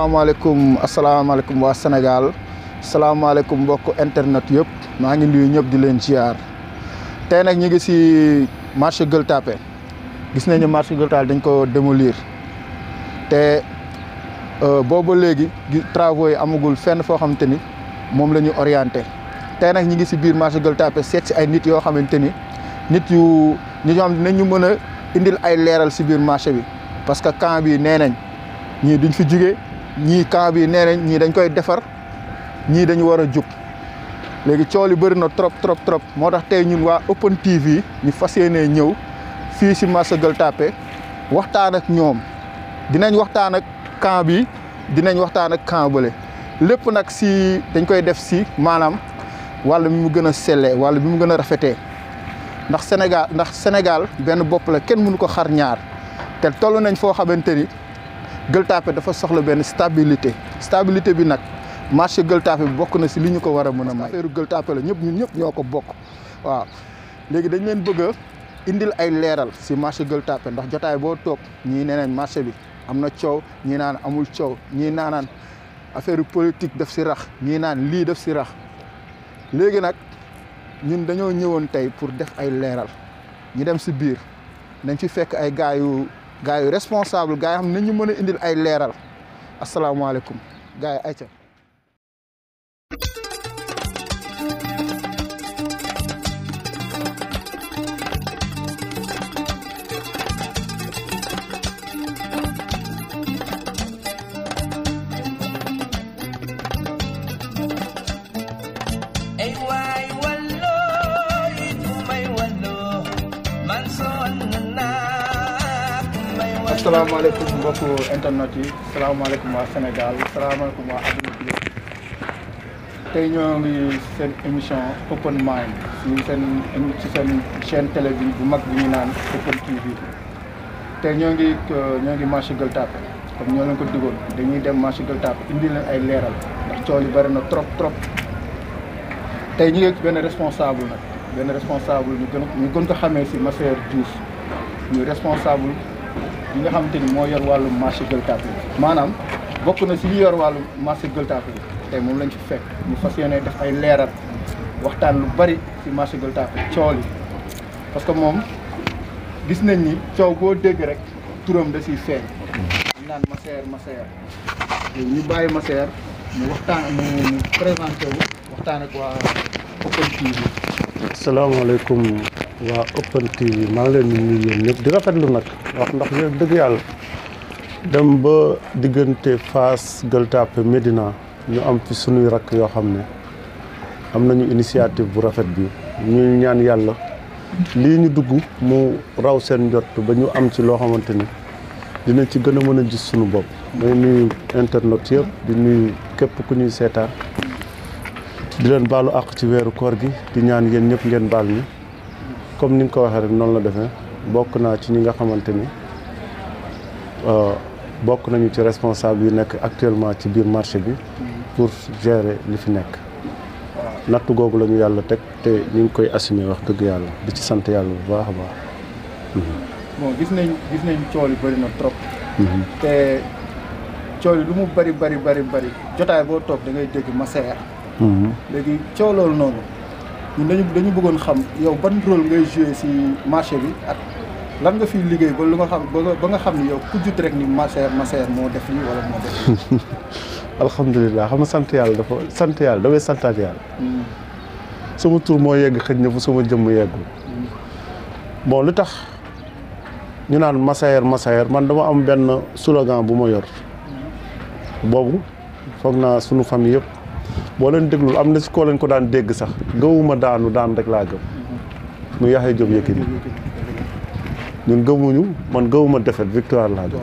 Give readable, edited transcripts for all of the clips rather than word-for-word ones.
asalaamaaleykum waa Sénégal salaamaaleykum mbokk internet yëpp maa ngi nuyu ñëpp di leen ziar tey nag ñu ngi si marché Gueule Tapée gis nañu marché Gueule Tapée dañ ko démolir te booba léegi travaux yi amagul fenn foo xamante ni moom la ñu orienté tey nag ñu ngi si biir marché Gueule Tapée seet si ay nit yoo xamante ni nit yoo xam ne ñu mën a indil ay leeral si biir marché bi parce que camp bi nee nañ ñii duñ fi jóge ñii camp bi nee nañ ñii dañ koy defar ñii dañu war a jub léegi coow li bëri na trop moo tax tey ñun waa Open TV ñu fas yéenee ñëw fii si marché Gueule Tapée waxtaan ak ñoom dinañ waxtaan ak camp bi dinañ waxtaan ak camp bële lépp nag si dañ koy def si maanaam wàll mi mu gën a sellee wàll bi mu gën a rafetee ndax Sénégal benn bopp la kenn mënu ko xar ñaar te toll nañ foo xamante ni Gueule Tapée dafa soxla benn stabilité bi nag marché Gueule Tapée bi bokk na si li ñu ko war a mën a may. affaire Gueule Tapée la ñun ñëpp ñoo ko bokk waaw léegi dañ leen bëgg a indil ay leeral si marché Gueule Tapée ndax jotaay boo toog ñii nee nañ marché bi am na coow ñii naan amul coow ñii naanaan affaire politique daf si rax ñii naan lii daf si rax léegi nag ñun dañoo ñëwoon tey pour def ay leeral ñu dem si biir nañ fi fekk ay gars yu responsable gars yi xam ne ñu mën a indil ay leeral asalaamaaleykum gars yi ayca. asalaamaaleykum mbokku internet yi salaamaaleykum waa Sénégal salaamaaleykum waa adduna bi tey ñoo ngi seen émission Open Mind ci seen chaîne télé bi bu mag bi ñu naan Open TV tey ñoo ngi marché Gueule Tapée comme ñoo leen ko digoon dañuy dem marché Gueule Tapée indi leen ay leeral ndax coow li bëri na trop tey ñu ngi benn responsable ñu gën ko xamee si Massaer Diouf ñu responsable yi nga xamante ni moo yor wàllu marché Gueule Tapée maanaam bokk na si ñu yor wàllu marché Gueule Tapée tey moom lañ fi fekk ñu fas yéene def ay leeral waxtaan lu bari si marché Gueule Tapée coow li parce que moom gis nañ ni coow boo dégg rek turam da siy feeñ ñu naan Massaer ñu bàyyi Massaer mu waxtaan mu présenté wu waxtaan ak waa Open TV. asalaamaaleykum waa Open TV maa ngi leen di nuyu yéen ñëpp di rafetlu nag wax ndax dëgg yàlla dem ba diggante Fass Gueule Tapée Médina ñu am fi sunuy rakk yoo xam ne am nañu initiative bu rafet bi ñuy ñaan yàlla lii ñu dugg mu raw seen njort ba ñu am ci loo xamante ni dinañ ci gën a mën a gis sunu bopp. may nuyu internet yëpp di nuyu képp ku ñuy seetaan di leen baalu àq ci weeru koor gi di ñaan yéen ñëpp ngeen baal ñi comme ni nga ko waxee rek noonu la defee bokk naa ci ñi nga xamante ni bokk nañu ci responsable yi nekk actuellement ci biir marché bi pour gérer li fi nekk. nattu googu la ñu yàlla teg te ñu ngi koy assumer wax dëgg yàlla di ci sant yàlla bu baax a baax. bon gis nañ coow li bëri na trop. te coow li lu mu bëri jotaay boo toog da ngay dégg Massaer. léegi coow loolu noonu. ñun dañu bëggoon xam yow ban rôle ngay joué si marché bi ak lan nga fiy liggéey ba lu nga xam ba nga xam ni yow ku jut rek ni Massaer moo def lii wala moo def. alhamdulilah xam nga sant yàlla damay santaat yàlla. sama tur moo yegg xëj na fu sama jëmm yeggul. bon lu tax ñu naan Massaer man dama am benn slogan bu ma yor. boobu foog naa sunu famille yëpp. boo leen déglul am na si koo leen ko daan dégg sax gëwuma daan rek laa gëm mu Yaxya Jóob Yékini ñun man gëwuma défaite victoire laa gëm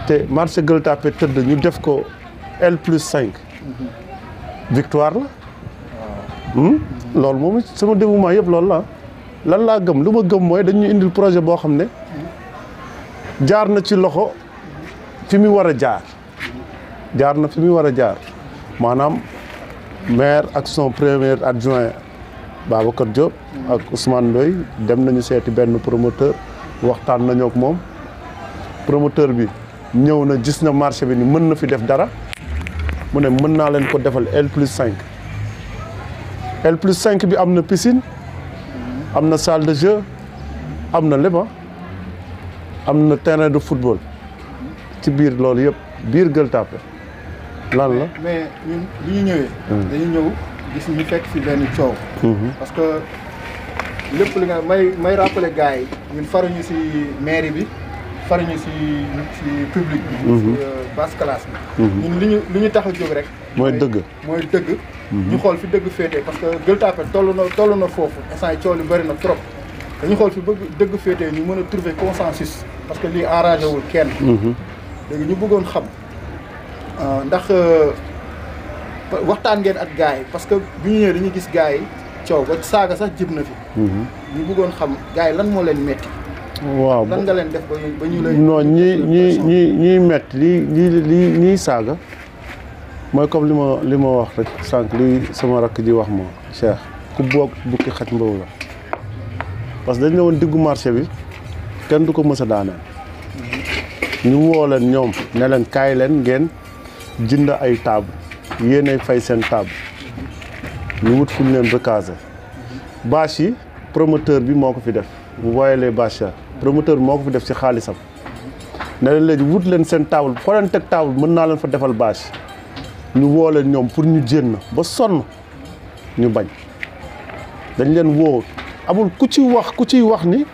te marché Gueule Tapée tëdd ñu def ko L+5 victoire la loolu moom sama dévouement yëpp loolu la lan laa gëm lu ma gëm mooy dañuy indil projet boo xam ne jaar na ci loxo fi mu war a jaar na fi mu war a jaar maanaam maire ak son premier adjoint Babacar Diop ak Ousmane Ndoye dem nañu seeti benn promoteur waxtaan nañu ak moom promoteur bi ñëw na gis na marché bi ni mën na fi def dara mu ne mën naa leen ko defal L+5 L+5 bi am na piscine am na salle de jeu am na lépp am na terrain de football ci biir loolu yëpp biir Gueule Tapée lan la. mais ñun bi ñu ñëwee. dañu ñëw gis ñu fekk fi benn coow. parce que lépp li nga may rappeler gars yi ñun faruñu ci mairie bi faruñu ci public bi. ci basse classe bi. ñun li ñu tax a jóg rek. mooy dëgg. ñu xool fi dëgg féetee parce que Gueule Tapée toll na foofu instant coow li bëri na trop dañu xool fi dëgg féetee ñu mën a trouver consensus parce que lii arrangé wul kenn. léegi ñu bëggoon xam ndax waxtaan ngeen ak gars yi parce que bi ñu ñëwee dañuy gis gars yi coow ba saaga sax jib na fi. ñu bëggoon xam gars yi lan moo leen metti. waaw lan nga leen def ba ñu lay. non ñi metti lii saaga mooy comme li ma wax rek sànq li sama rakk ji wax ma Cheikh ku boog bukki xaj mbaw la parce que dañ ne woon diggu marché bi kenn du ko mës a daaneel. ñu woo leen ñoom ne leen kaay leen ngeen jënd ay table yéenay fay seen table ñu wut fu ñu leen recaser bâche yi promoteur bi moo ko fi def vous voyez les bâches promoteur bi moo ko fi def ci xaalisam ne leen léegi wut leen seen table foo leen teg table mën naa leen fa defal bâche ñu woo leen ñoom pour ñu jénn ba sonn ñu bañ dañ leen woo amul ku ciy wax ni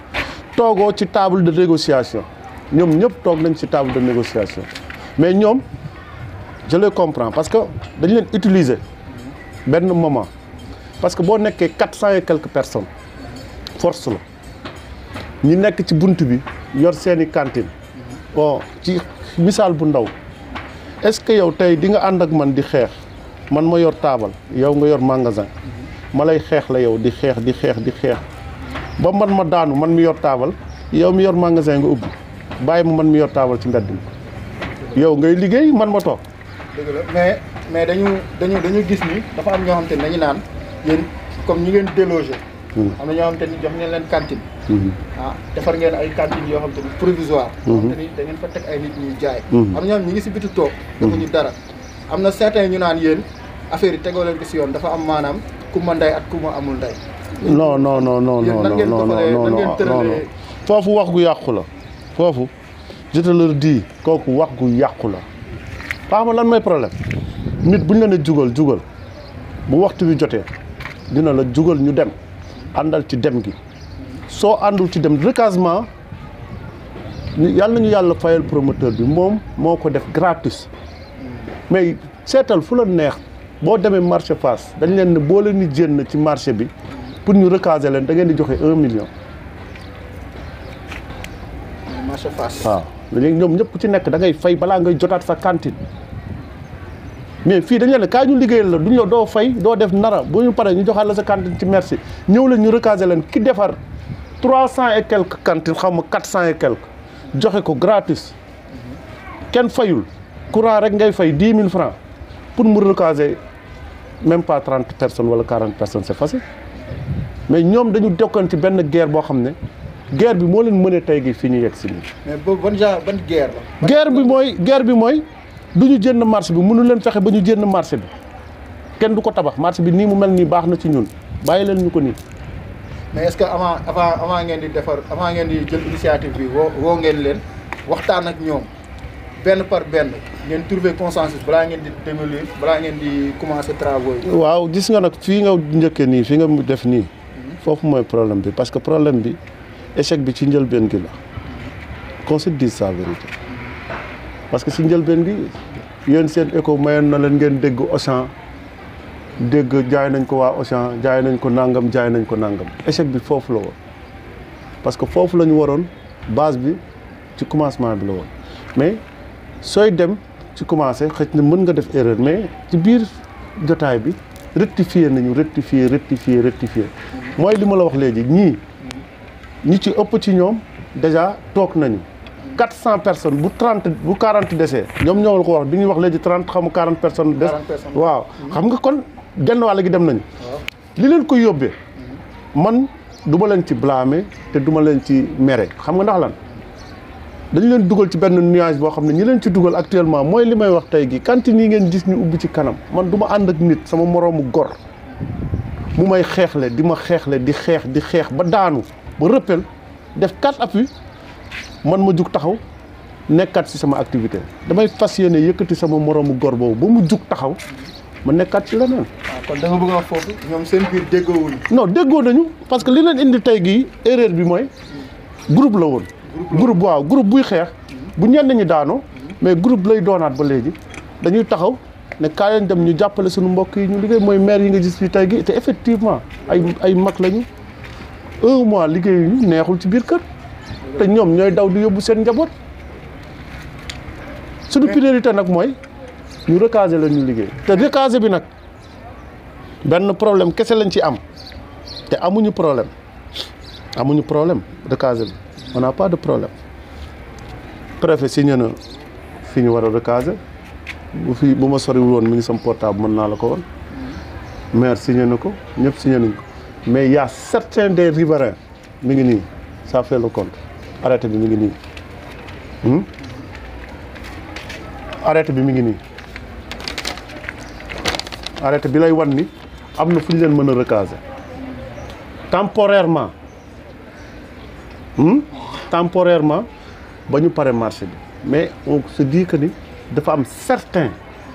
toogoo ci table de négociation ñoom ñëpp toog nañ ci table de négociation mais ñoom je les comprends parce que dañ leen utiliser benn moment parce que boo nekkee 400 et quelques personnes force la ñi nekk ci bunt bi yor seeni cantine bon ci misaal bu ndaw est-ce que yow tey di nga ànd ak man di xeex man ma yor taabal yow nga yor magasin ma lay xeex la yow di xeex ba man ma daanu man mi yor taabal yow mi yor magasin nga ubbi bàyyi ma man mi yor taabal ci mbedd mi yow ngay liggéey man ma toog. dëgg la mais dañu gis ni dafa am ñoo xam te ne dañu naan yéen comme ñi ngeen délogé. am na ñoo xam te ni jox ngeen leen cantine. defar ngeen ay cantines yoo xam te ni provisoire. yoo xam te ni da ngeen fa teg ay nit ñuy jaay. am na ñoo xam ñi ngi si biti toog. defuñu dara am na certains ñu naan yéen affaire yi tegoo leen ko si yoon dafa am maanaam ku ma ndey ak ku ma amul ndey. non foofu wax gu yàqu la foofu je te le dis kooku wax gu yàqu la xam nga lan mooy problème nit buñ la ne jugal bu waxtu bi jotee dina la jugal ñu dem àndal ci dem gi soo àndul ci dem recasement yàlla nañu yàlla fayal promoteur bi moom moo ko def gratis mais seetal fu la neex boo demee marché Fass dañ leen ne boo leen di jënd ci marché bi pour ñu recaser leen da ngeen di joxe 1 million. marché Fass waaw léegi ñoom ñëpp ku ci nekk da ngay fay balaa ngay jotaat sa cantine mais fii dañ leen ne kaay ñu liggéeyal la duñ la doo fay doo def nara bu ñu paree ñu joxaat la sa cantine ci merci ñëw leen ñu recaser leen ki defar 300 et quelques cantines xam nga 400 et quelques joxe ko gratis kenn fayul courant rek ngay fay 10 000 francs pour mu recaser même pas 30 personnes wala 40 personnes c'est facile mais ñoom dañu dokkoon ci benn guerre boo xam ne guerre bi moo leen mënee tey gi fi ñu yegg si nii. mais ban guerre la. guerre bi mooy du ñu jënd marché bi mënu leen fexe ba ñu jënd marché bi kenn du ko tabax marché bi nii mu mel nii baax na ci ñun bàyyi leen ñu ko nii. mais est-ce que avant ngeen di defar avant ngeen di jël initiative bi woo ngeen leen waxtaan ak ñoom benn par benn ngeen trouver consensus balaa ngeen di démolir balaa ngeen di commencer travaux yi. waaw gis nga nag fii nga njëkkee nii fii nga def nii foofu mooy problème bi parce que problème bi échec bi ci njëlbeen gi la qu'on se dise sa vérité parce que si njëlbeen gi yéen seen écho mayoon na leen ngeen dégg Auchan dégg jaay nañ ko waa Auchan jaay nañ ko nangam échec bi foofu la woon parce que foofu la ñu waroon base bi ci commencement bi la woon mais sooy dem ci commencé xëy na mën nga def erreur mais ci biir jotaay bi rectifier mooy li ma la wax léegi ñi ci ëpp ci ñoom déjà toog nañu 400 personnes bu 40 décès ñoom ñoo la ko wax bi ñuy wax léegi 30 xam 40 personnes des waaw xam nga kon genn wàll gi dem nañu li leen ko yóbbee man du ma leen ci blâmer te du ma leen ci mere xam nga ndax lan dañu leen dugal ci benn nuage boo xam ne ñi leen ci dugal actuellement mooy li may wax tey gi cantine yi ngeen gis ñu ubbi ci kanam man du ma ànd ak nit sama moroomu gor mu may xeexle di ma xeexle di xeex ba daanu ba rëppel def 4 appuis man ma jug taxaw nekkaat ci sama activité damay fas yéene yëkkati sama moroomu gor boobu ba mu jug taxaw ma nekkaat ci leneen. kon da nga bëgg a wax foofu ñoom seen biir déggoowuñu. non déggoo nañu parce que li leen indi tey gii erreur bi mooy groupe la woon. groupe waaw groupe buy xeex bu ñenn ñi daanoo mais groupe lay doonaat ba léegi dañuy taxaw ne kaay leen dem ñu jàppale suñu mbokk yi ñu liggéey mooy maire yi nga gis fii tey gi te effectivement ay mag lañu 1 mois liggéeyuñu neexul ci biir kër te ñoom ñooy daw di yóbbu seen njaboot suñu priorité nag mooy ñu recaser la ñu liggéey te recaser bi nag benn problème kese lañ ci am te amuñu problème recaser bi on n'a pas de problème préfet signé na fi ñu war a recaser bu ma soriwul woon mi ngi sama portable mën naa la ko woon maire signé na ko ñëpp signé nañ ko mais y a certains des riverains mi ngi nii ça fait le compte arrêté bi mi ngi nii arrêté bi mi ngi nii arrêté bi lay wan ni am na fu ñu leen mën a recaser temporairement ba ñu pare marché bi mais on se dit que ni dafa am certains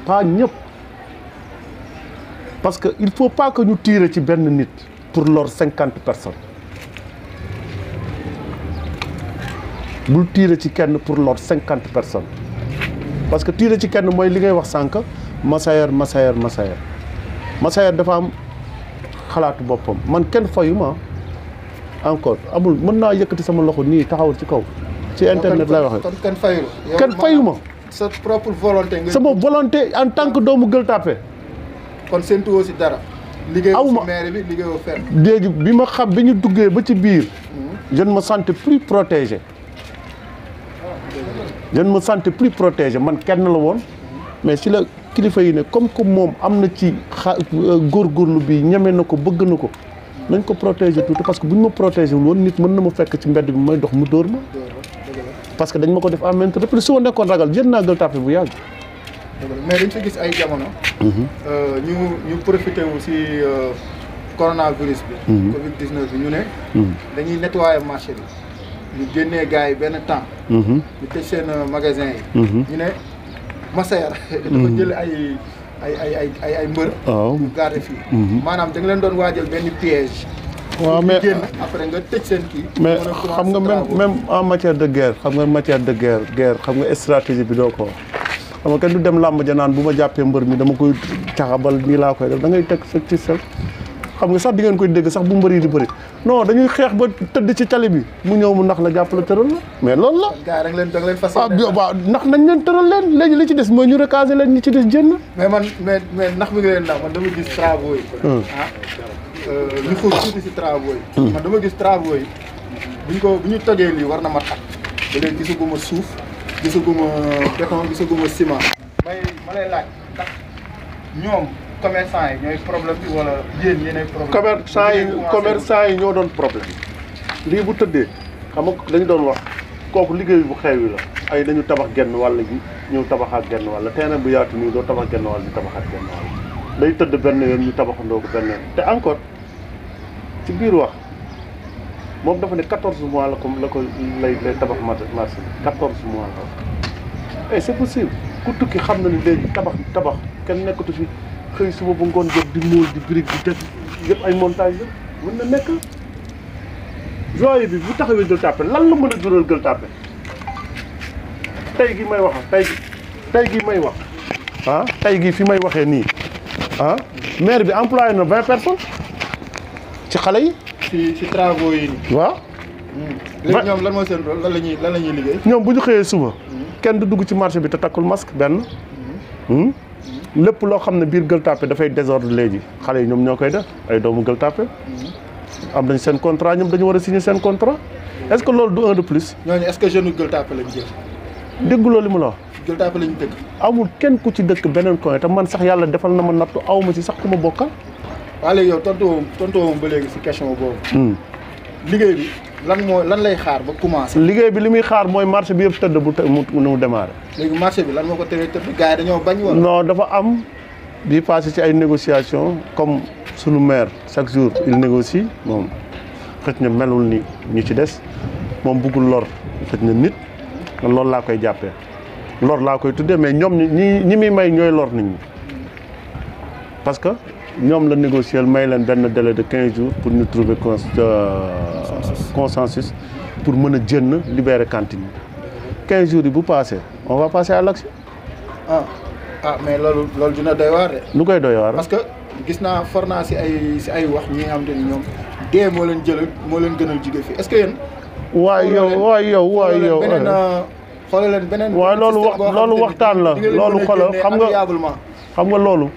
pas ñëpp parce que il faut pas que ñu tirer ci benn nit pour lor 50 personnes bul tirer ci kenn pour lor 50 personnes parce que tirer ci kenn mooy li ngay wax sànq Massaër dafa am xalaatu boppam man kenn fayuma encore amul mën naa yëkkati sama loxo nii taxawul ci kaw ci internet lay waxee. kon kenn fayul. kenn fayuma. sa propre volonté nga. sama volonté en tant que doomu Gueule Tapée. kon séntuwoo si dara. awma liggéeyoo si maire bi liggéeyoo fenn. léegi bi ma xam bi ñu duggee ba ci biir. je ne me sentais plus protégé. man kenn la woon mais si la kilifa yi ne comme que moom am na ci góorgóorlu bi ñeme na ko bëgg na ko. nañ ko protéger tuuti parce que bu ñu ma protéger wul woon nit mën na ma fekk ci mbedd bi may dox mu dóor ma parce que dañ ma ko def en même temps su ma nekkoon ragal jënd naa Gueule Tapée bu yàgg. mais dañ fi gis ay jamono. ñu profité wu si coronavirus bi. Covid 19 bi ñu ne. dañuy nettoyer marché bi ñu génnee gars yi benn temps. ñu tëj seen magasin yi. ñu ne Massaër. dafa jël ay mbër. waaw ñu garder fii. maanaam da nga leen doon waajal benn piège. waaw mais génn après nga tëj seen kii. mais xam nga même en matière de guerre xam nga stratégie bi doo ko wax xam nga kenn du dem làmb ja naan bu ma jàppee mbër mi dama koy caxabal nii laa koy def da ngay teg sa ci sel xam nga sax di ngeen koy dégg sax bu mbër yi di bëri non dañuy xeex ba tëdd ci tali bi mu ñëw mu nax la jàpp la tëral la mais loolu la. gars yi da nga leen fas waaw nax nañ leen tëral leen léegi li ci des mooy ñu recaser leen ñi ci des jënd. mais nax bi nga leen nax man dama gis travaux yi. ñu xuus tuuti si travaux yi. man dama gis travaux yi bu ñu tojee lii war na mat at. ba léegi gisaguma suuf gisaguma béton gisaguma ciment. ma lay laaj ndax ñoom commerçant yi ñooy problème bi wala yéen yéenay problème. commerçant yi ñoo doon problème lii bu tëddee xam nga dañu doon wax kooku liggéey bu xew yi la ay dañu tabax genn wàll gi ñëw tabaxaat genn wàll terrain bu yaatu nii doo tabax genn wàll di tabaxaat genn wàll day tëdd benn yoon ñu tabaxandoo ko benn yoon te encore ci biir wax moom dafa ne 14 mois la ko lay tabax marché 14 mois la et c'est possible ku tukki xam na ni léegi tabax kenn nekkatu fi xëy suba ba ngoon jot di móol di brique di def yëpp ay montage la mën na nekk joye bi bu taxawee Gueule Tapée lan la mën a jural Gueule Tapée tey gi may wax tey gi may wax tey gi fi may waxee nii maire bi employé na 20 personnes ci xale yi. ci travaux yi nii. waaw. léegi ñoom lan mooy seen rôle lan la ñuy liggéey. ñoom bu ñu xëyee suba. kenn du dugg ci marché bi te takkul masque benn. lépp loo xam ne biir Gueule Tapée dafay désordre léegi xale yi ñoom ñoo koy def ay doomu Gueule Tapée. am nañ seen contrat ñoom dañu war a signer seen contrat. est-ce que loolu du un de plus. ñooñu est-ce que jeune Gueule Tapée lañ jël. dégguloo li mu la wax. Gueule Tapée lañ dëkk. amul kenn ku ci dëkk beneen coin te man sax yàlla defal na ma nattu aw ma ci sax ku ma bokkal. waaw léegi yow tontu ba léegi si question boobu. liggéey bi lan lay xaar ba commencé. liggéey bi li muy xaar mooy marché bi yëpp tëdd mu démarré. léegi marché bi lan moo ko teree tëdd gars yi dañoo bañ wala. non dafa am bi passé ci ay négociations comme sunu maire chaque jour il négocie moom xëj na melul ni ñu ci des moom bëggul lor xëj na nit man loolu laa koy jàppee lor laa koy tuddee mais ñoom ñi muy may ñooy lor nit ñi parce que ñoom la négocier may leen benn délai de 15 jours pour ñu trouver consensus pour mën a jënd libérer cantine 15 jours yi bu passé on va passer à l'action. mais loolu dina doy waar de. lu koy doy waar. parce que gis naa for naa si ay wax ñi nga xamante ni ñoom dee moo leen gënal jóge fi est-ce que yéen. waay yow xoolal leen beneen. waaye loolu waxtaan la loolu xoolal xam nga loolu.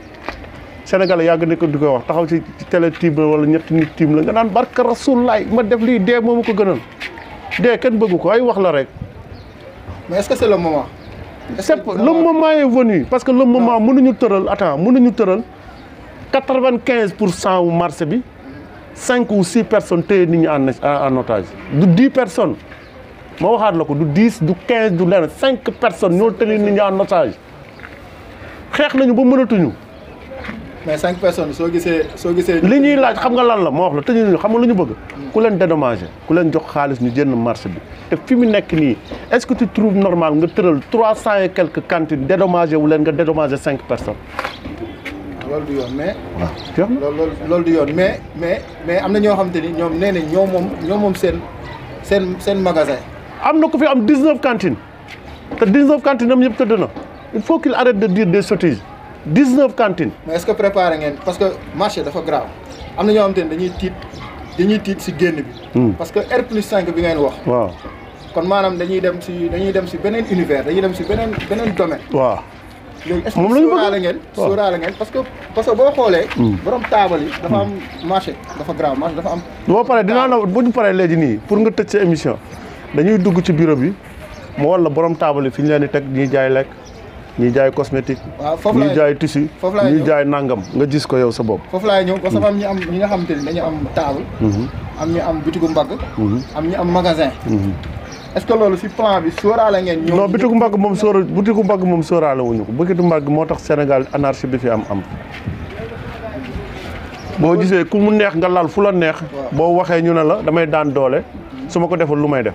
Sénégalais yàgg na ko di koy wax taxaw ci télé tiim la wala ñetti nit tiim la nga naan barka Rasulullaay ma def lii dee moomu ko gënal dee kenn bëggu ko ay wax la rek. mais est-ce que c'est le moment. le moment est venu parce que le moment mënuñu tëral 95% wu marché bi 5 ou 6 personnes téye nit ñi en otage du 10 personnes ma waxaat la ko du 10 du 15 du lenn 5 personnes ñoo téye nit ñi en otage xeex nañu ba mënatuñu. mais 5 personnes soo gisee. li ñuy laaj xam nga lan la ma wax la tëj nañu xam nga lu ñu bëgg. ku leen dédommager ku leen jox xaalis ñu jënd marché bi te fi mu nekk nii est-ce que tu trouves normal nga tëral 300 et quelques cantines dédommager wu leen nga dédommager 5 personnes. loolu du yoon mais. waaw loolu du yoon mais am na ñoo xamante ni ñoom nee nañ ñoo moom seen magasin. am na ku fi am 19 cantines te 19 cantines am yëpp tëdd na il faut qu'il arrête de dire des sottises. 19 cantines. mais est-ce que préparé ngeen parce que marché dafa grave am na ñoo xamante ne dañuy tiit si génn bi. parce que R+5 bi ngeen wax. waaw kon maanaam dañuy dem si beneen univers dañuy dem si beneen domaine. waaw léegi est-ce que sóoraale ngeen parce que boo xoolee. borom taabal yi dafa am marché dafa grave marché dafa am. boo paree dinaa la bu ñu paree léegi nii pour nga tëj sa émission dañuy dugg ci bureau bi mu walla borom taabal yi fi ñu leen di teg ñuy jaay lekk. ñuy jaay cosmétique. waaw foofu laay ñuy jaay tissu. ñuy jaay nangam nga gis ko yow sa bopp. foofu laay ñëw parce que am ñi nga xamante ni dañu am table. am ñu am bitigu mbagg. am ñu am magasin. est-ce que loolu si plan bi sóoraale ngeen. ñëw non bitigu mbagg moom sóoraale wuñu ko bitigu mbagg moo tax Sénégal anarchie bi fi am. boo gisee ku mu neex nga lal fu la neex. boo waxee ñu ne la damay daan doole su ma ko defal lu may def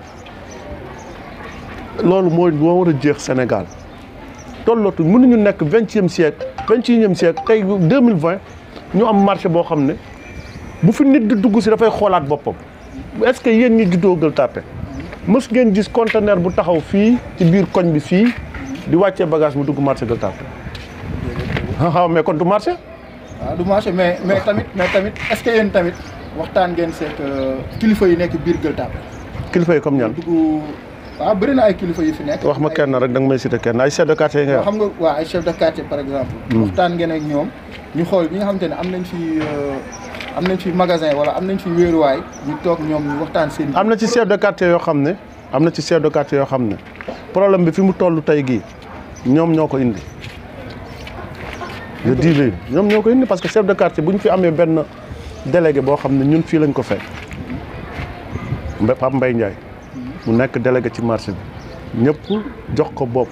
loolu moo war a jeex Sénégal. tollootu mënuñu nekk 20e siècle 21e siècle tey 2020 ñu am marché boo xam ne bu fi nit di dugg si dafay xoolaat boppam est-ce que yéen ñi juddoo Gueule Tapée mës ngeen gis conteneur bu taxaw fii ci biir koñ bi fii di wàccee bagage mu dugg marché Gueule Tapée waaw mais kon du marché. waaw du marché mais tamit est-ce que yéen tamit waxtaan ngeen seet kilifa yi nekk biir Gueule Tapée. kilifa yi comme ñan. waaw bëri na ay kilifa yu fi nekk. wax ma kenn rek da nga may citer kenn ay chef de quartier nga xam nga waaw ay chef de quartier par exemple. waxtaan ngeen ak ñoom ñu xool ñi nga xamante ne am nañ fi magasin wala am nañ fi wéeruwaay ñu toog ñoom ñu waxtaan seen. am na ci chef de quartier yoo xam ne problème bi fi mu toll tey gii ñoom ñoo ko indi. je dis léegi ñoom ñoo ko indi parce que chef de quartier bu ñu fi amee benn délégué boo xam ne ñun fii lañ ko fekk Pape Mbaye Ndiaye. mu nekk délégué ci marché bi ñëpp jox ko bopp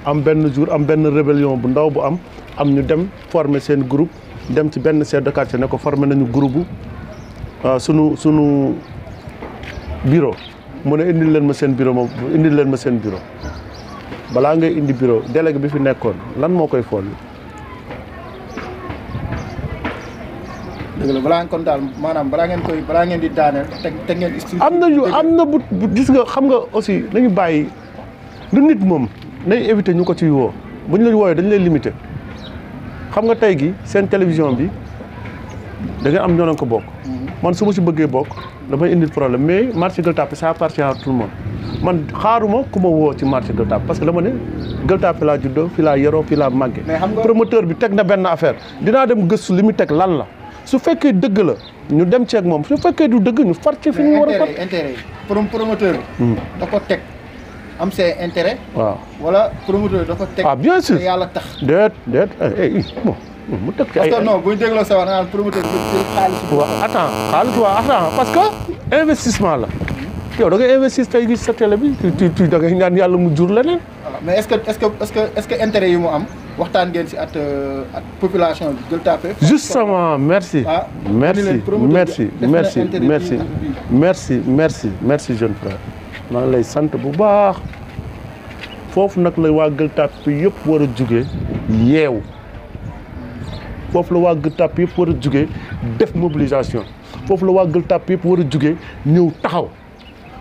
am benn jour am benn rébellion bu ndaw bu am ñu dem former seen groupe dem ci benn chef de quartier ne ko former nañu groupe sunu bureau mu ne indil leen ma seen bureau balaa ngay indi bureau délégué bi fi nekkoon lan moo koy fool. dëgg la balaa ngeen kon daal maanaam balaa ngeen di daaneel teg ngeen. am na bu gis nga xam nga aussi nañu bàyyi lu nit moom nañ éviter ñu ko ciy woo bu ñu la wooyee dañu lay limiter xam nga tey gi seen télévision bi da ngeen am ñoo leen ko bokk. man su ma si bëggee bokk damay indil problème mais marché Gueule Tapée ça appartient à tout le monde man xaaruma ku ma woo ci marché Gueule Tapée parce que dama ne Gueule Tapée laa juddoo fi laa yaroo fi laa màggee. promoteur bi teg na benn affaire dinaa dem gëstu li mu teg lan la. su fekkee dëgg la ñu dem ceeg moom su fekkee du dëgg ñu far ci fi ñu war a far. intérêt yi promoteur bi. da ko teg am ses intérêt. waaw wala promoteur da ko teg. bien sûr yàlla tax. déet bon mu teg ci ay. parce que non bu ñu dégloo sa wax naan promoteur bi xaalis. waaw attends parce que investissement la yow da ngay investir tey gis sa télé bi tu da ngay ñaan yàlla mu jur leneen. mais est-ce que intérêt yi mu am waxtaan ngeen si at population bi Gueule Tapée. justement merci. merci jeune frère. maa ngi lay sant bu baax foofu nag la waa Gueule Tapée yëpp war a jugee yeewu foofu la waa Gueule Tapée yëpp war a jugee def mobilisation foofu la waa Gueule Tapée yëpp war a jugee ñëw taxaw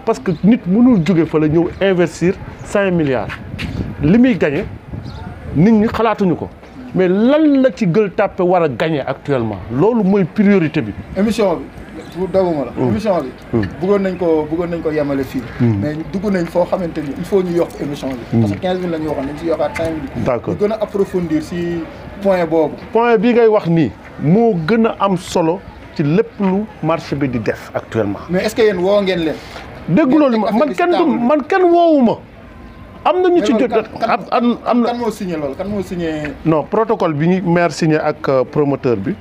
parce que nit mënul jóge fa la ñëw investir 5 milliards li muy gagné nit ñi xalaatuñu ko mais lan la ci Gueule Tapée war a gagné actuellement loolu mooy priorité bi. émission bi bu dawuma la. émission bi. bëggoon nañ ko yemale fii. mais dugg nañ foo xamante ni il faut ñu yokk émission bi. parce que 15 minutes la ñu waxoon nañ si yokkaat 5 minutes. d'accord ñu gën a approfondir si point boobu. point bi ngay wax nii moo gën a am solo ci lépp lu marché bi di def actuellement. mais est-ce que yéen woo ngeen leen. dégg loolu man kenn woowuma am na ñu ci jot am na kan moo signé loolu kan moo signé. non protocole bi ñu maire signé ak promoteur bi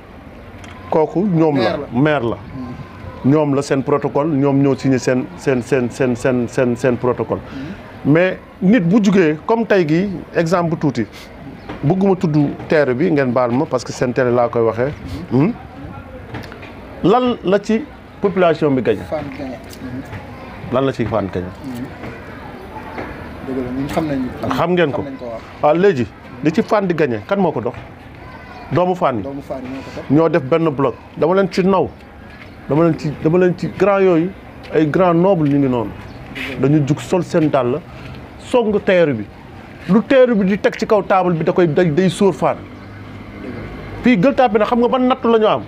kooku ñoom la maire la ñoom la seen protocole ñoom ñoo signé seen protocole mais nit bu jugee comme tey gi exemple bu tuuti bëgguma tudd terre bi ngeen baal ma parce que seen télé laa koy waxee lan la ci population bi gañe lan la ci Fann gañe xam ngeen ko waaw léegi li ci Fann di gañe kan moo ko dox doomu Fann yi ñoo def benn bloc dama leen ci naw dama leen ci grand yooyu ay grand noble ñu ngi noonu dañu jug sol seen dàll song teeru bi lu teeru bi di teg ci kaw table bi da koy day sóor Fann fii Gueule Tapée nag xam nga ban nattu la ñu am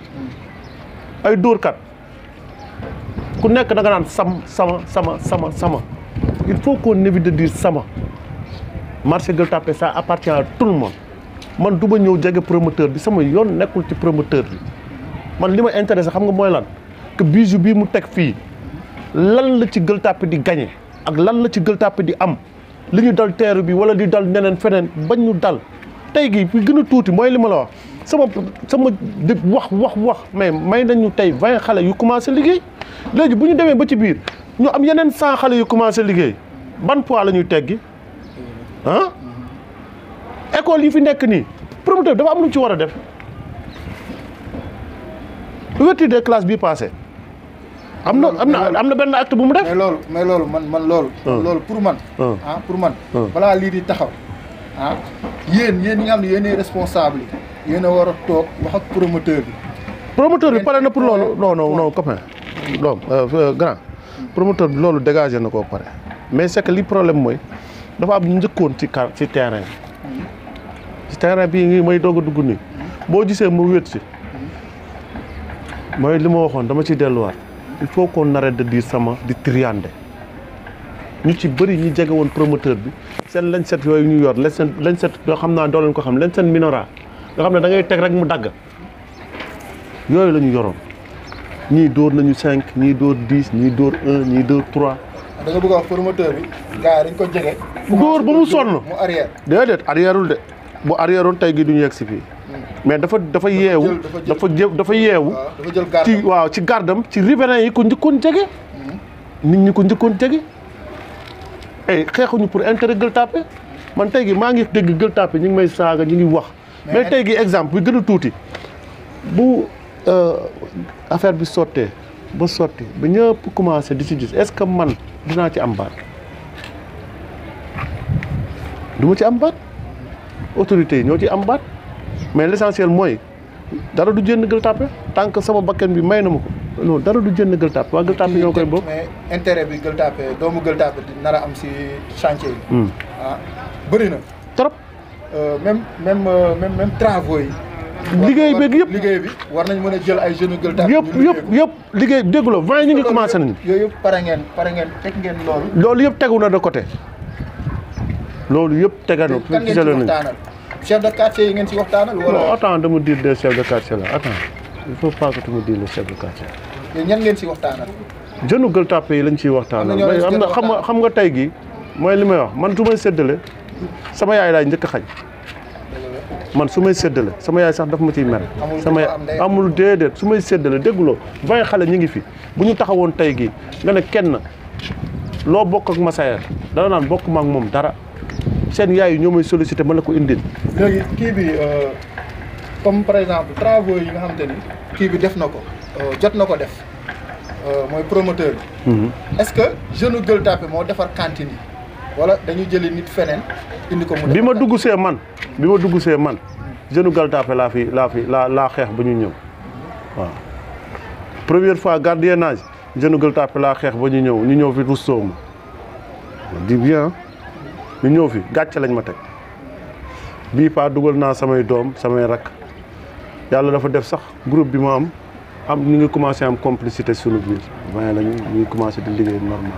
ay dóorkat ku nekk da nga naan sama il faut qu'on évite de dire sama marché Gueule Tapée ça appartient à tout le monde man du ma ñëw jege promoteur bi sama yoon nekkul ci promoteur bi man li ma intéressé xam nga mooy lan que bijou bii mu teg fii lan la ci Gueule Tapée di gagné ak lan la ci Gueule Tapée di am li ñu dal teeru bi wala di dal neneen feneen bañ ñu dal tey gi fi gën a tuuti mooy li ma la wax sama di wax mais may nañu tey 20 xale yu commencé liggéey léegi bu ñu demee ba ci biir ñu am yeneen 100 xale yu commencé liggéey ban poids la ñuy teggi ah école yi fi nekk nii promoteur dafa am lu mu ci war a def ouverture des classes bii passé am na benn acte bu mu def. mais loolu man loolu pour man. pour man. balaa lii di taxaw yéen ñi nga xam ne yéenay responsable yéen a war a toog wax ak promoteur bi. promoteur bi pare na pour loolu non copain donc grand promoteur bi loolu dégagé na koo pare mais c'est que li problème mooy dafa am njëkkoon ci terrain bi ci terrain bii ngi may doog a dugg nii boo gisee mu wét si mooy li ma waxoon dama ciy delluwaat il faut qu'on arrête de dire sama di triande ñu ci bëri ñi jege woon promoteur bi seen lañ set yooyu ñu yor lañ set yoo xam naa doo leen ko xam lañ seen minora nga xam ne da ngay teg rek mu dagg yooyu la ñu yoroon ñii dóor nañu 5 ñii dóor 10 ñii dóor 1 ñii dóor 3. da nga bëgg a wax promoteur bi gars yi dañ ko jege. dóor ba mu sonn mu arrière. déedéet arrièreul de bu arrièreul tey gi duñu yegg si fii mais dafa yeewu dafa yeewu ci gardam ci riverains yi ko njëkkoon jege nit ñi ko njëkkoon jege ay xeexuñu pour intérêt Gueule Tapée man tey gi maa ngi dégg Gueule Tapée ñu ngi may saaga ñu ngi wax mais tey gi exemple bi gën a tuuti bu affaire bi sottee ba sotti ba ñëpp commencé di ci gis est-ce que man dinaa ci am baat du ma ci am baat autorités yi ñoo ci am baat mais l'essentiel mooy dara du jënd Gueule Tapée tant que sama bakkan bi may na ma ko non dara du jënd Gueule Tapée waa Gueule Tapée ñoo koy bokk. mais intérêt bi Gueule Tapée doomu Gueule Tapée di nar a am si chantier yi. bëri na. trop. même travaux yi. liggéey beeg yëpp liggéey bi war nañ mën a jël ay jeunes Gueule Tapée. yëpp liggéey dégguloo 20 ñu ngi commencé nañu. yooyu yëpp pare ngeen teg ngeen loolu. loolu yëpp tegu na de côté loolu yëpp tegu na. kan ngeen ci waxtaanal chef de quartier yi ngeen ci waxtaanal. wala non attends de me dire des chefs de quartier là attends il faut pas que tu me dises les chefs de quartier. mais ñan ngeen ci waxtaanal. jeunes Gueule Tapée yi lañ ciy waxtaanal. am na xam nga tey gi mooy li may wax man su may séddale sama yaay laay njëkk a xañ. man su may séddale sama yaay sax daf ma ciy mere. sama yaay amul déedéet su may séddale dégguloo 20 xale ñu ngi fi bu ñu taxawoon tey gi nga ne kenn loo bokk ak Massaer dana naan bokk ma ak moom dara seen yaay yi ñoo may sollicité mën na ko indil. léegi kii bi comme par exemple travaux yi nga xamante ni kii bi def na ko jot na ko def mooy promoteur bi. est-ce que jeune Gueule Tapée moo defar cantine yi wala dañuy jëli nit feneen indi ko mu. bi ma dugg see man jeune Gueule Tapée laa xeex ba ñu ñëw waaw première fois gardiennage jeune Gueule Tapée laa xeex ba ñu ñëw fi rustoo ma di bien ñu ñëw fi gàcce lañ ma teg bii pas dugal naa samay doom samay rakk yàlla dafa def sax groupe bi ma am ñu ngi commencé am complicité suñu biir waaye lañu ñu ngi commencé di liggéey normal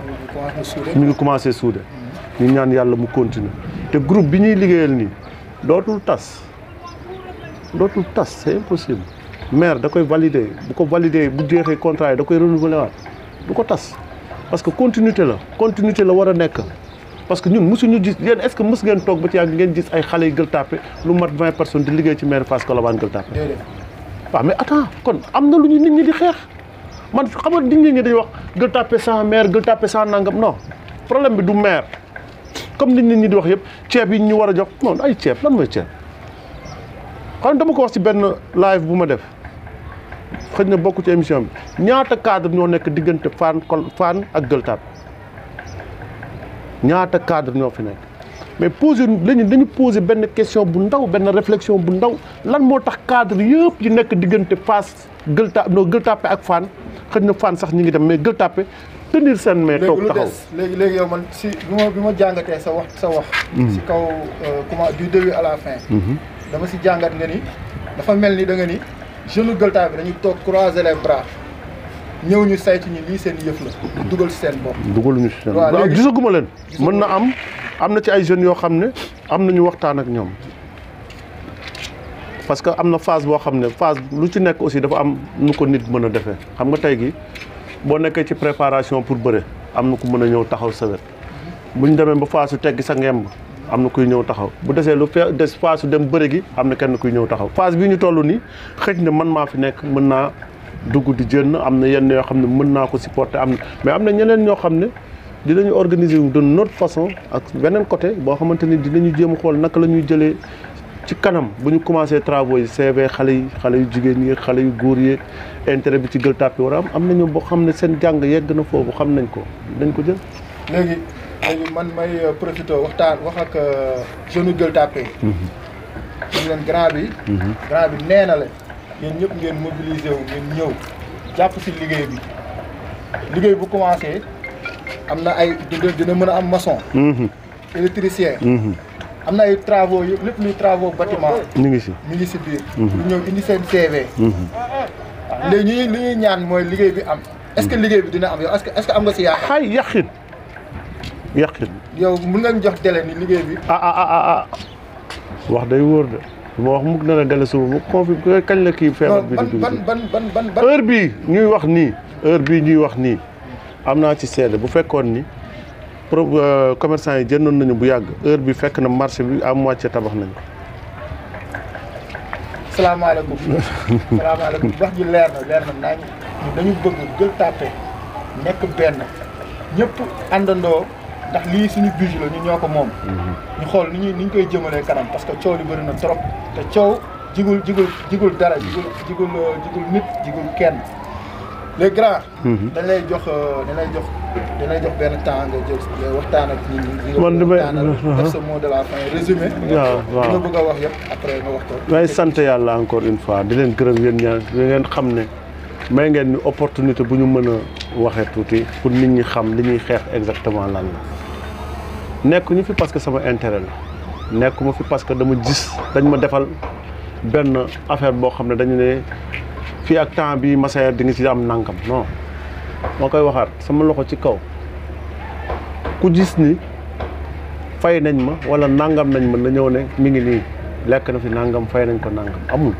ñu ngi commencé suude ñu ñaan yàlla mu continuer te groupe bi ñuy liggéeyal nii dootul tas c'est impossible maire da koy valider bu ko valider bu jeexee contrat yi da koy renouveler waat du ko tas parce que continuité la war a nekk parce que ñun mosuñu gis yéen est-ce que mos ngeen toog ba ci yàgg ngeen gis ay xale yu Gueule Tapée lu mat 20 personnes di liggéey ci maire Fass Colobane Gueule Tapée waaw mais attends kon am na lu ñu nit ñi di xeex man xam nga nit ñi dañuy wax Gueule Tapée sans maire Gueule Tapée sans nangam non problème bi du maire comme nit ñi di wax yëpp ceeb yi ñu war a jox non ay ceeb lan mooy ceeb xam dama ko wax ci benn live bu ma def xëy na bokk ci émission bi ñaata cadre ñoo nekk diggante Fann ak Gueule Tapée ñaata cadre ñoo fi nekk mais dañu poser benn question bu ndaw benn réflexion bu ndaw lan moo tax cadre yëpp yi nekk diggante Fass Gueule Tapée ak Fann xëy na Fann sax ñi ngi dem mais Gueule Tapée tenir seen mais toog taxaw léegi yow man si bi ma jàngatee sa wax si kaw comment du début à la fin dama si jàngat nga ni dafa mel ni da nga ni jeune Gueule Tapée dañuy toog croiser les bras ñëw ñu saytu ñu lii seen yëf la dugal si seen bopp dugaluñu si seen bopp gisaguma leen mën na am na ci ay jeunes yoo xam ne am nañu waxtaan ak ñoom parce que am na phase boo xam ne phase lu ci nekk aussi dafa am nu ko nit mën a defee xam nga tey gi boo nekkee ci préparation pour bëre am na ku mën a ñëw taxaw sa wet bu ñu demee ba phase su teggi sa ngemb am na kuy ñëw taxaw bu desee lu des phase su dem bëre gi am na kenn kuy ñëw taxaw phase bi ñu toll nii xëj na man maa fi nekk mën naa dugg di jënd am na yenn yoo xam ne mën naa ko supporter mais am na ñeneen ñoo xam ne dinañu organiser wu de notre façon ak beneen côté boo xamante ni dinañu jéem a xool naka la ñuy jëlee ci kanam bu ñu commencé travaux yi CV xale yu jigéen yi xale yu góor yi intérêt bi ci Gueule Tapée war a am nañu boo xam ne seen jàng yegg na foofu xam nañ ko dañ ko jël. léegi man may profité wax ak jeune Gueule Tapée. ñu leen grand bi nee na la yéen ñëpp ngeen mobiliser wu ngeen ñëw jàpp si liggéey bu commencé am na ay dina mën a am maçon. électricien. am na ay travaux yëpp lépp luy travaux bâtiment. ñu ngi si biir. lu ñëw indi seen CV. waaw léegi li ñuy ñaan mooy liggéey bi am. est-ce que liggéey bi dina am yow est-ce que am nga si yaakaar. xay yàqin. yow mën nga ñu jox délai ni liggéey bi. wax day wóor de ma wax mukk na la délai suba mu confirme kañ la kii feebar bi di dugg ban heure bii ñuy wax nii am naa ci seede bu fekkoon ni commerçant yi jëndoon nañu bu yàgg heure bi fekk na marché bi à moitié tabax nañ ko. salaamaaleykum wax ji leer na nañ dañu bëgg Gueule Tapée nekk benn ñëpp àndandoo ndax lii suñu budget la ñu ñoo ko moom. ñu xool ni ñu koy jëmalee kanam parce que coow li bëri na trop te coow jigul dara jigul nit jigul kenn les grands. dañ lay jox benn temps nga jël waxtaan ak nit ñi. man damay def sa mot de la fin résumé. waaw nga bëgg a wax yëpp après nga wax ko. may sant yàlla encore une fois di leen gërëm yéen ñaar di ngeen xam ne may ngeen ni opportunité bu ñu mën a waxee tuuti pour nit ñi xam li ñuy xeex exactement lan la. nekkuñu fi parce que sama intérêt la nekkuma fi parce que dama gis dañ ma defal benn affaire boo xam ne dañu ne fii ak temps bi Massaer di nga ci am nangam non moo koy waxaat sama loxo ci kaw ku gis ni fay nañ ma wala nangam nañ ma na ñëw ne mi ngi nii lekk na fi nangam fay nañ ko nangam amul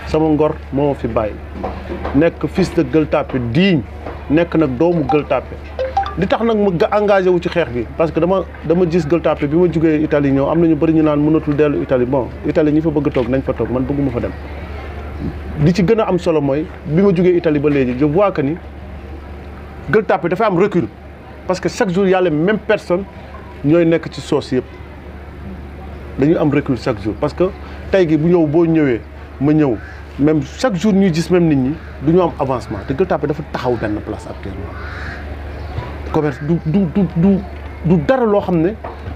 sama ngor moo fi bàyyi nekk fils de Gueule Tapée digne nekk nag doomu Gueule Tapée li tax nag ma engagé wu ci xeex bi parce que dama gis Gueule Tapée bi ma jugee Italie ñëw am na ñu bëri ñu naan mënatul dellu Italie bon Italie ñi fa bëgg toog nañ fa toog man bëgguma fa dem li ci gën a am solo mooy bi ma jugee Italie ba léegi je vois que ni Gueule Tapée dafa am recul parce que chaque jour y a les mêmes personnes ñooy nekk ci soos yëpp dañuy am recul chaque jour parce que tey gi bu ñëw boo ñëwee ma ñëw même chaque jour ñuy gis même nit ñi du ñu am avancement te Gueule Tapée dafa taxaw benn place actuellement commerce du dara loo xam ne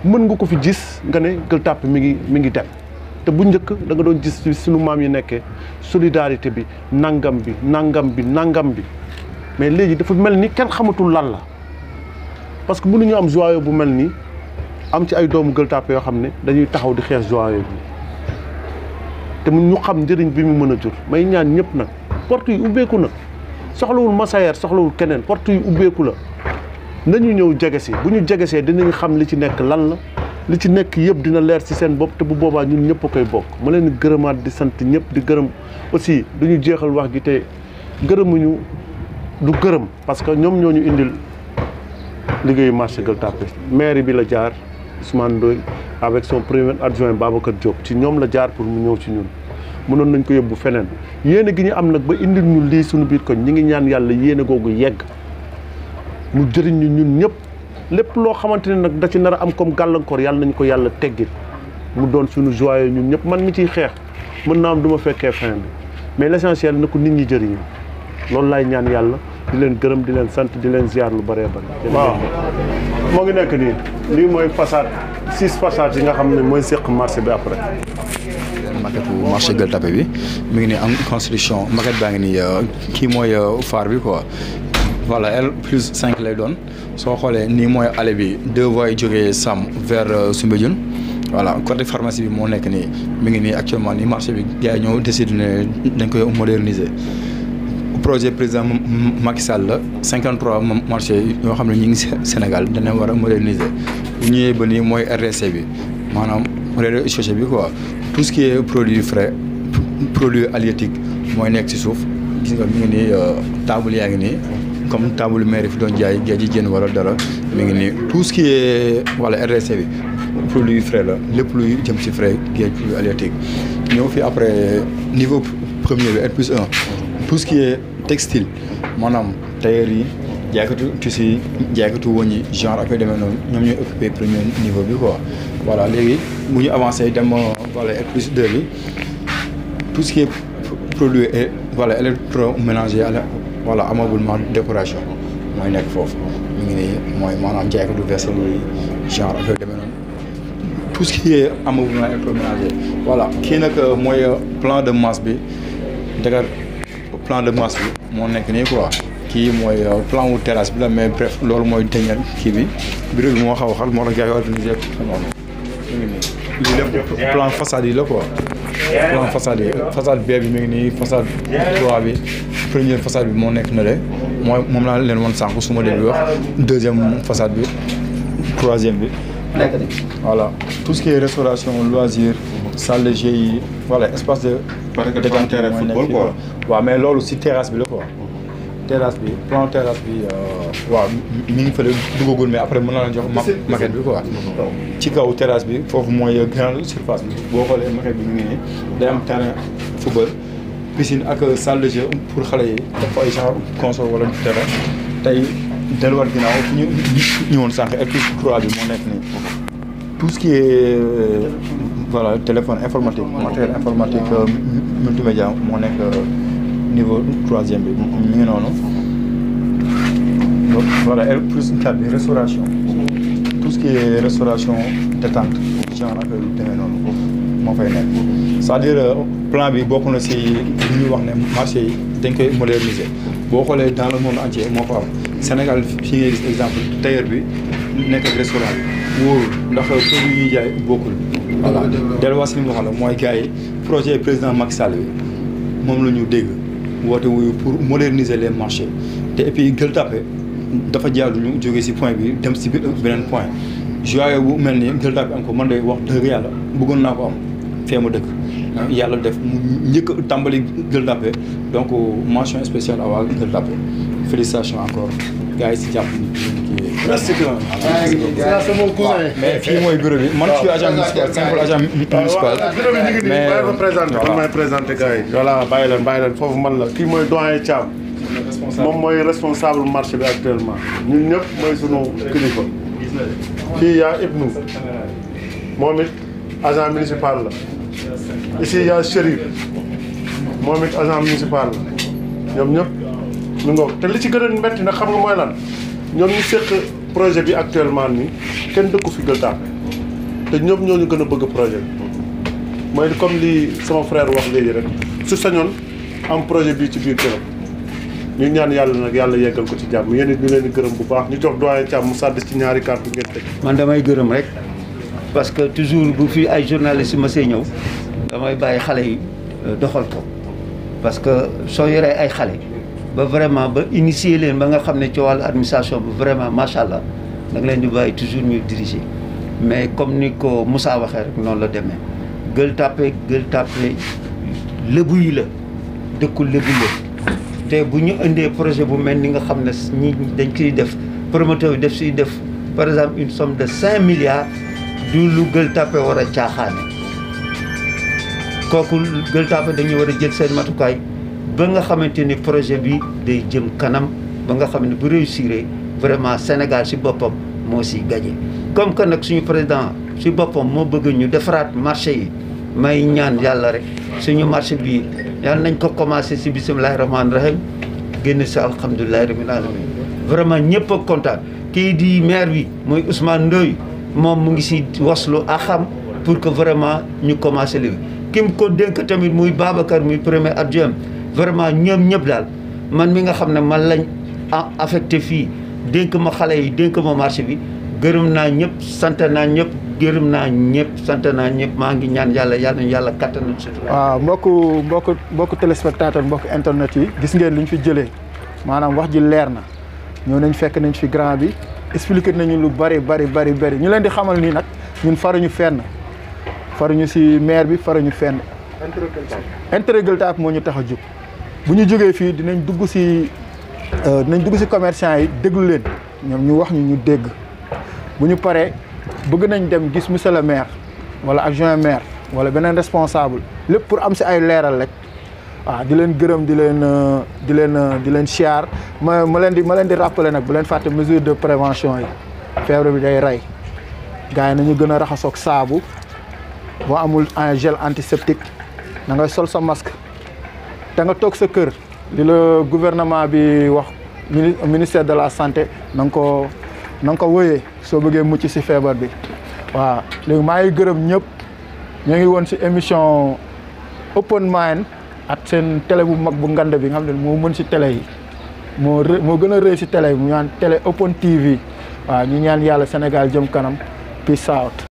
mën nga ko fi gis nga ne Gueule Tapée mi ngi dem te bu njëkk da nga doon gis ci sunu maam yi nekkee solidarité bi nangam bi mais léegi dafa mel ni kenn xamatul lan la parce que mënuñu am joyau bu mel nii am ci ay doomu Gueule Tapée yoo xam ne dañuy taxaw di xeex joyau bi te ñu xam njëriñ bi mu mën a jur may ñaan ñëpp nag porte yi ubbeeku na soxlawul Massaer soxlawul keneen porte yi ubbeeku la nañu ñëw jege si bu ñu jegesee dinañ xam li ci nekk lan la li ci nekk yëpp dina leer ci seen bopp te bu boobaa ñun ñëpp a koy bokk ma leen di gërëmaat di sant ñëpp di gërëm aussi du ñu jeexal wax gi te gërëmuñu du gërëm parce que ñoom ñoo ñu indil liggéeyu marché Gueule Tapée maire bi la jaar Ousmane Ndoye avec son premier adjoint Babacar Diop ci ñoom la jaar pour mu ñëw ci ñun mënoon nañ ko yóbbu feneen yéene gi ñu am nag ba indil ñu lii suñu biir koñ ñi ngi ñaan yàlla yéene googu yegg mu jëriñ ñu ñun ñëpp lépp loo xamante ne nag da ci nar a am comme gàllankoor yàlla nañu ko yàlla teggil mu doon suñu joyau ñun ñëpp man mi ciy xeex mën naa am du ma fekkee fin bi mais l'essentiel na ko nit ñi jëriñu loolu laay ñaan yàlla di leen gërëm di leen sant di leen ziar lu bëree bëri. waaw moo ngi nekk nii lii mooy façade 6 façades yi nga xam ne mooy séq marché bi après. maquette bu marché Gueule Tapée bi mi ngi nii am construction maquette baa ngi nii kii mooy phare bi quoi voilà L+5 lay doon soo xoolee nii mooy allée bi 2 voies jógee Sam vers Soumbédioune voilà côté pharmacie bi moo nekk nii mi ngi nii actuellement nii marché bi gars yi ñoo décidé ne dañ koy moderniser. projet président Macky Sall la 53 marché yoo xam ne ñu ngi Sénégal dana war a moderniser bu ñëwee ba nii mooy RDC bi maanaam rez-de-chaussée bi quoi tout ce qui est produit frais produit halieutique mooy nekk ci suuf gis nga mi ngi nii table yaa ngi nii comme table maire fi doon jaay géej gi jën wala dara mi ngi nii tout ce qui est wala RDC bi produit frais la lépp luy jëm ci frais géej produit halieutique ñëw fi après niveau premier bi R+1 tout ce qui est textile maanaam tailleur yi jaaykatu tissu yi jaaykatu wëñ yi genre affaire demee noonu ñoom ñooy occupé premier niveau bi quoi voilà léegi bu ñu avancé dem voilà R+2 bi tout ce qui est produit voilà électroménager voilà ameublement décoration mooy nekk foofu mu ngi nii mooy maanaam jaaykatu vaisselle yi genre affaire demee noonu tout ce qui est ameublement électroménager voilà kii nag mooy plan de masse bi Dakar plan de masse bi moo nekk nii quoi kii mooy plan wu terrasse bi la mais bref loolu mooy dernier kii bi bureau bi moo xaw a xal moo tax gars yi organisé noonu lii lépp plan façade yi la quoi plan façade B bi mi ngi nii façade 3 bi première façade bi moo nekk na le mooy moom laa leen wan sànq su ma dee bi wax deuxième façade bi troisième bi nekk ni voilà tout ce qui est restauration loisir salle de jeu yi voilà espace de détente football quoi waaw mais loolu si terrasse bi la quoi terrasse bi plan terrasse bi waaw mi ngi fële duggagul mais après mën naa la jox maquette bi quoi ci kaw terrasse bi foofu mooy grande surface bi boo xoolee maquette bi mi ngi nii day am terrain football piscine ak salle de jeu pour xale yi def ay genre console wala terrain tey delluwaat ginnaaw fu ñu ñëwoon sànq R+3 bi moo nekk nii tout ce qui est voilà téléphone informatique matériel informatique multimédia moo nekk niveau 3e bi mi ngi noonu voilà R+4 bi restauration tout ce qui est restauration détente genre affaire yu demee noonu moo fay nekk c'est-à-dire plan bi bokk na si li ñuy wax ne marché yi dañ koy moderniser boo xoolee dans le monde entier moo ko am Sénégal fii ngay gis exemple tailleur bi nekk ak restaurant bi wóorul ndax produit yi ñuy jaay bokkul voilà delluwaat si li mu wax la mooy gars yi projet président Macky Sall bi moom la ñu dégg woote wuyu pour moderniser les marchés te et puis Gueule Tapée dafa jaadu ñu jógee si point bi dem si beneen point joyau bu mel ni Gueule Tapée am ko man de wax dëgg yàlla bëggoon naa ko am fee ma dëkk yàlla def mu njëkk a tàmbali Gueule Tapée donc mention spéciale à waa Gueule Tapée félicitations encore gars yi si jàpp merci mais fii mooy bureau bi man suis agent municipal simple agent municipal mais may présenté gars yi voilà bàyyi leen foofu man la kii mooy doyen Thiam moom mooy responsable marché bi actuellement ñun ñëpp mooy sunu kilifa. fii yaa Ibnu moom it agent municipal la. ici yaa Chérif moom it agent municipal la ñoom ñëpp ñu ngoog te li ci gën a métti nag xam nga mooy lan ñoom ñu séq projet bi actuellement nii kenn dëkku fi Gueule Tapée te ñoom ñoo ñu gën a bëgg projet bi mooy comme li sama frère wax léegi rek su sañoon am projet bii ci biir këram ñu ñaan yàlla nag yàlla yeggal ko ci jàmm yéen it ñu leen di gërëm bu baax ñu jox doyen Thiam mu sàdd ci ñaari kàddu ngeen teg. man damay gërëm rek parce que toujours bu fi ay journalistes ma see ñëw damay bàyyi xale yi doxal ko parce que soo yoree ay xale ba vraiment ba initier leen ba nga xam ne ci wàllu administration bi vraiment macha allah da nga leen di bàyyi toujours ñuy diriger mais comme ni ko Moussa waxee rek noonu la demee Gueule Tapée lébu yi la dëkku lébu la te bu ñu indee projet bu mel ni nga xam ne ñi dañ ciy def promoteur bi def siy def par exemple une somme de 5 milliards du lu Gueule Tapée war a caaxaane kooku Gueule Tapée dañuy war a jël seen matukaay ba nga xamante ni projet bi day jëm kanam ba nga xam ne bu réussir vraiment Sénégal si boppam moo si gagné. comme que nag suñu président si boppam moo bëgg ñu defaraat marché yi may ñaan yàlla rek suñu marché bi yàlla nañ ko commencé si bisimilahi rahmaani rahim génn si alhamdulilahi rabbil alamin vraiment ñëpp a kontaan. kii di maire bi mooy Ousmane Ndoye moom mu ngi si waslu axam pour que vraiment ñu commencé li kim ko dénk tamit muy Babacar muy premier adjoint vraiment ñoom ñëpp daal man mi nga xam ne man lañ affecté fii dénk ma xale yi dénk ma marché bi gërëm naa ñëpp sant naa ñëpp gërëm naa ñëpp sant naa ñëpp maa ngi ñaan yàlla yàlla nañu yàlla kattanal surtout. waaw mbokku téléspectateur mbokku internet yi gis ngeen li ñu fi jëlee maanaam wax ji leer na ñëw nañ fekk nañ fi grand bi expliqué nañu lu bari ñu leen di xamal nii nag ñun faruñu fenn faruñu si maire bi faruñu fenn. intérêt Gueule Tapée moo ñu tax a jóg bu ñu jógee fii dinañ dugg si commerçant yi déglu leen ñoom ñu wax ñu dégg bu ñu paree bëgg nañ dem gis monsieur le maire wala adjoint maire wala beneen responsable lépp pour am si ay leeral rek waaw di leen gërëm di leen siyaar ma leen di rappeler nag bu leen fàtte mesure de prévention yi feebar bi day rey gars yi nañu gën a raxasoog saabu boo amul un gel antiseptique da ngay sol sa masque te nga toog sa kër li la gouvernement bi wax ministère de la santé na nga ko wëyee soo bëggee mucc si feebar bi waaw léegi maa ngi gërëm ñëpp ñu ngi woon si émission Open Mind ak seen télé bu mag bu ngand bi nga xam ne moo mën si télé yi moo gën a rëy si télé yi mu ñaan télé Open TV waaw ñu ñaan yàlla Sénégal jëm kanam peace out